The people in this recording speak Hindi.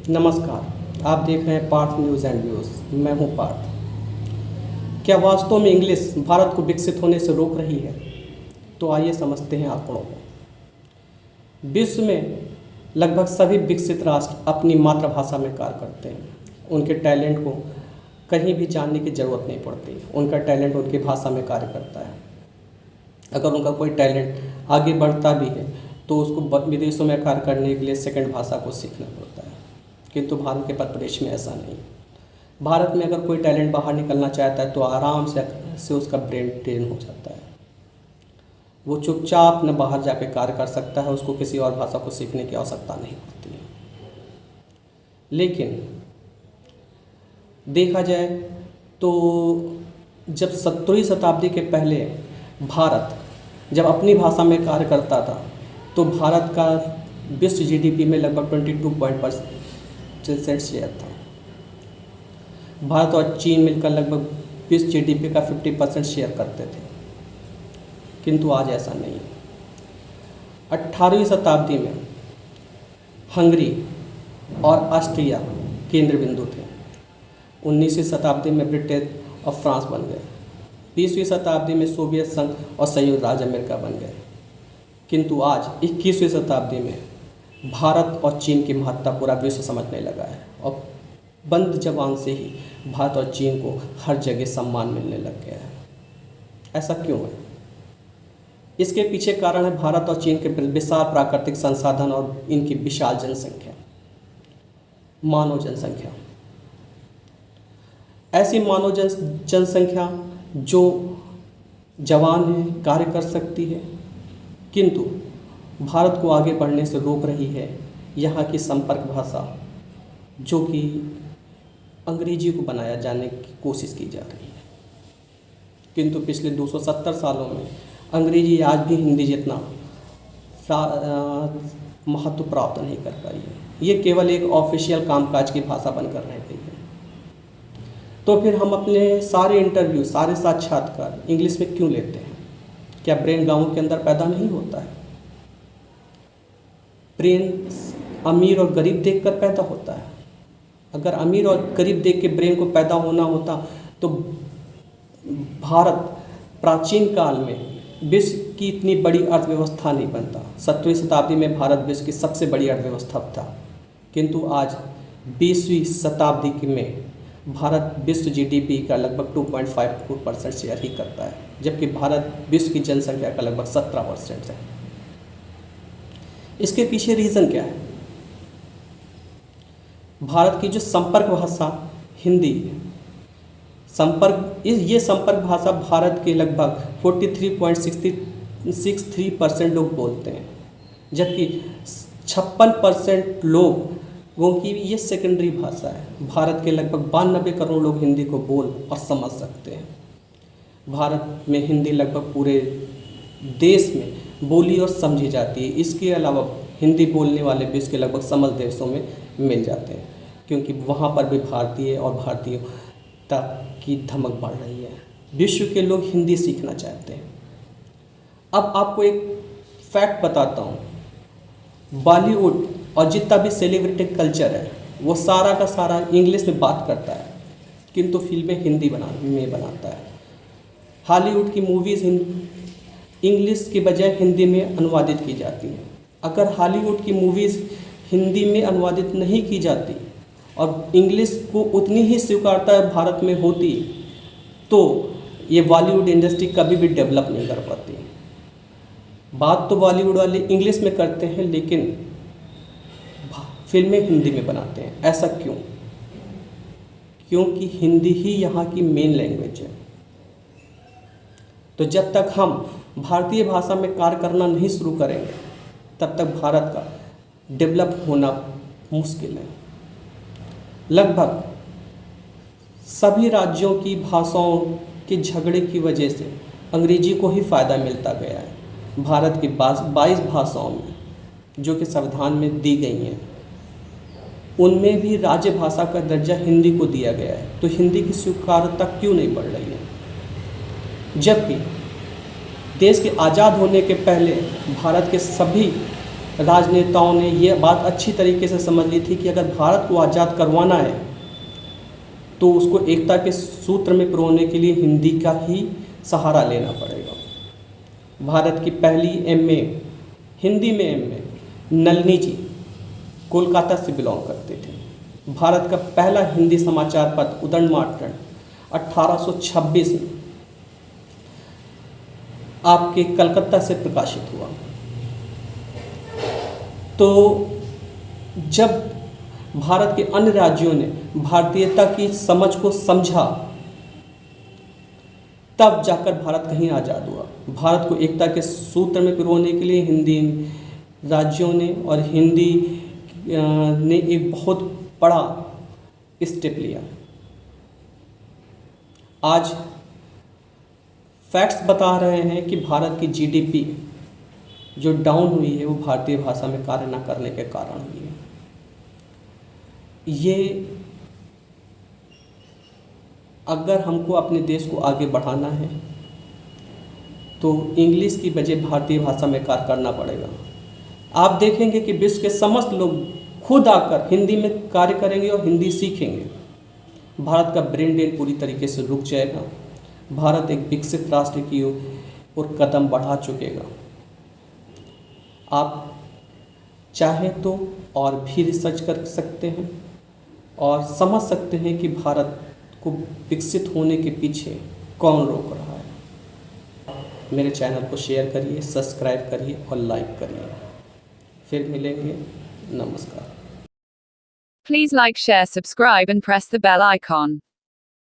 नमस्कार, आप देख रहे हैं पार्थ न्यूज़ एंड व्यूज़। मैं हूं पार्थ। क्या वास्तव में इंग्लिश भारत को विकसित होने से रोक रही है? तो आइए समझते हैं आंकड़ों को। विश्व में लगभग सभी विकसित राष्ट्र अपनी मातृभाषा में कार्य करते हैं। उनके टैलेंट को कहीं भी जानने की ज़रूरत नहीं पड़ती। उनका टैलेंट उनकी भाषा में कार्य करता है। अगर उनका कोई टैलेंट आगे बढ़ता भी है तो उसको विदेशों में कार्य करने के लिए सेकंड भाषा को सीखना पड़ता है। किंतु भारत के परिप्रेक्ष्य में ऐसा नहीं। भारत में अगर कोई टैलेंट बाहर निकलना चाहता है तो आराम से उसका ब्रेन ट्रेन हो जाता है। वो चुपचाप न बाहर जाकर कार्य कर सकता है। उसको किसी और भाषा को सीखने की आवश्यकता नहीं पड़ती है। लेकिन देखा जाए तो जब 17वीं शताब्दी के पहले भारत जब अपनी भाषा में कार्य करता था तो भारत का विश्व जीडीपी में लगभग 22% शेयर था। भारत और चीन मिलकर लगभग विश्व जीडीपी का 50% शेयर करते थे। किंतु आज ऐसा नहीं है। 18वीं शताब्दी में हंगरी और ऑस्ट्रिया केंद्र बिंदु थे। 19वीं शताब्दी में ब्रिटेन और फ्रांस बन गए। 20वीं शताब्दी में सोवियत संघ और संयुक्त राज्य अमेरिका बन गए। किंतु आज 21वीं शताब्दी में भारत और चीन की महत्ता पूरा विश्व समझने लगा है और बंद जबान से ही भारत और चीन को हर जगह सम्मान मिलने लग गया है। ऐसा क्यों है? इसके पीछे कारण है भारत और चीन के विशाल प्राकृतिक संसाधन और इनकी विशाल जनसंख्या, मानव जनसंख्या। ऐसी मानव जनसंख्या जो जवान है, कार्य कर सकती है, किंतु भारत को आगे बढ़ने से रोक रही है यहाँ की संपर्क भाषा, जो कि अंग्रेजी को बनाया जाने की कोशिश की जा रही है। किंतु पिछले 270 सालों में अंग्रेजी आज भी हिंदी जितना महत्व प्राप्त नहीं कर पाई है। ये केवल एक ऑफिशियल कामकाज की भाषा बनकर रह गई है। तो फिर हम अपने सारे इंटरव्यू, सारे साक्षात्कार इंग्लिश में क्यों लेते हैं? क्या ब्रेन गाँव के अंदर पैदा नहीं होता है? ब्रेन अमीर और गरीब देखकर पैदा होता है। अगर अमीर और गरीब देख के ब्रेन को पैदा होना होता तो भारत प्राचीन काल में विश्व की इतनी बड़ी अर्थव्यवस्था नहीं बनता। 17वीं शताब्दी में भारत विश्व की सबसे बड़ी अर्थव्यवस्था था। किंतु आज 20वीं शताब्दी में भारत विश्व जीडीपी का लगभग 2.54% शेयर ही करता है, जबकि भारत विश्व की जनसंख्या का लगभग 17% है। इसके पीछे रीज़न क्या है? भारत की जो संपर्क भाषा हिंदी है, ये संपर्क भाषा भारत के लगभग 43.63% लोग बोलते हैं, जबकि 56% लोगों की ये सेकेंडरी भाषा है। भारत के लगभग 92 करोड़ लोग हिंदी को बोल और समझ सकते हैं। भारत में हिंदी लगभग पूरे देश में बोली और समझी जाती है। इसके अलावा हिंदी बोलने वाले विश्व के लगभग समस्त देशों में मिल जाते हैं, क्योंकि वहाँ पर भी भारतीय और भारतीयता की धमक बढ़ रही है। विश्व के लोग हिंदी सीखना चाहते हैं। अब आपको एक फैक्ट बताता हूँ। बॉलीवुड और जितना भी सेलिब्रिटी कल्चर है वो सारा का सारा इंग्लिश में बात करता है, किंतु फिल्में हिंदी में बनाता है। हॉलीवुड की मूवीज़ इंग्लिश के बजाय हिंदी में अनुवादित की जाती हैं। अगर हॉलीवुड की मूवीज़ हिंदी में अनुवादित नहीं की जाती और इंग्लिश को उतनी ही स्वीकारता है भारत में होती तो ये बॉलीवुड इंडस्ट्री कभी भी डेवलप नहीं कर पाती। बात तो बॉलीवुड वाले इंग्लिश में करते हैं, लेकिन फिल्में हिंदी में बनाते हैं। ऐसा क्यों? क्योंकि हिंदी ही यहाँ की मेन लैंग्वेज है। तो जब तक हम भारतीय भाषा में कार्य करना नहीं शुरू करेंगे तब तक भारत का डेवलप होना मुश्किल है। लगभग सभी राज्यों की भाषाओं के झगड़े की वजह से अंग्रेजी को ही फ़ायदा मिलता गया है। भारत की 22 भाषाओं में जो कि संविधान में दी गई हैं, उनमें भी राज्य भाषा का दर्जा हिंदी को दिया गया है। तो हिंदी की स्वीकार्यता क्यों नहीं बढ़ रही है? जबकि देश के आज़ाद होने के पहले भारत के सभी राजनेताओं ने ये बात अच्छी तरीके से समझ ली थी कि अगर भारत को आज़ाद करवाना है तो उसको एकता के सूत्र में पिरोने के लिए हिंदी का ही सहारा लेना पड़ेगा। भारत की पहली एमए, हिंदी में एमए नलिनी जी कोलकाता से बिलोंग करते थे। भारत का पहला हिंदी समाचार पत्र उदंड मार्तंड 1826 में आपके कलकत्ता से प्रकाशित हुआ। तो जब भारत के अन्य राज्यों ने भारतीयता की समझ को समझा, तब जाकर भारत कहीं आज़ाद हुआ। भारत को एकता के सूत्र में पिरोने के लिए हिंदी राज्यों ने और हिंदी ने एक बहुत बड़ा स्टेप लिया। आज फैक्ट्स बता रहे हैं कि भारत की जीडीपी जो डाउन हुई है वो भारतीय भाषा में कार्य न करने के कारण हुई है। ये अगर हमको अपने देश को आगे बढ़ाना है तो इंग्लिश की बजाय भारतीय भाषा में कार्य करना पड़ेगा। आप देखेंगे कि विश्व के समस्त लोग खुद आकर हिंदी में कार्य करेंगे और हिंदी सीखेंगे। भारत का ब्रेन ड्रेन पूरी तरीके से रुक जाएगा। भारत एक विकसित राष्ट्र की ओर कदम बढ़ा चुकेगा। आप चाहें तो और भी रिसर्च कर सकते हैं और समझ सकते हैं कि भारत को विकसित होने के पीछे कौन रोक रहा है। मेरे चैनल को शेयर करिए, सब्सक्राइब करिए और लाइक करिए। फिर मिलेंगे। नमस्कार। Please like, share, subscribe and press the bell icon.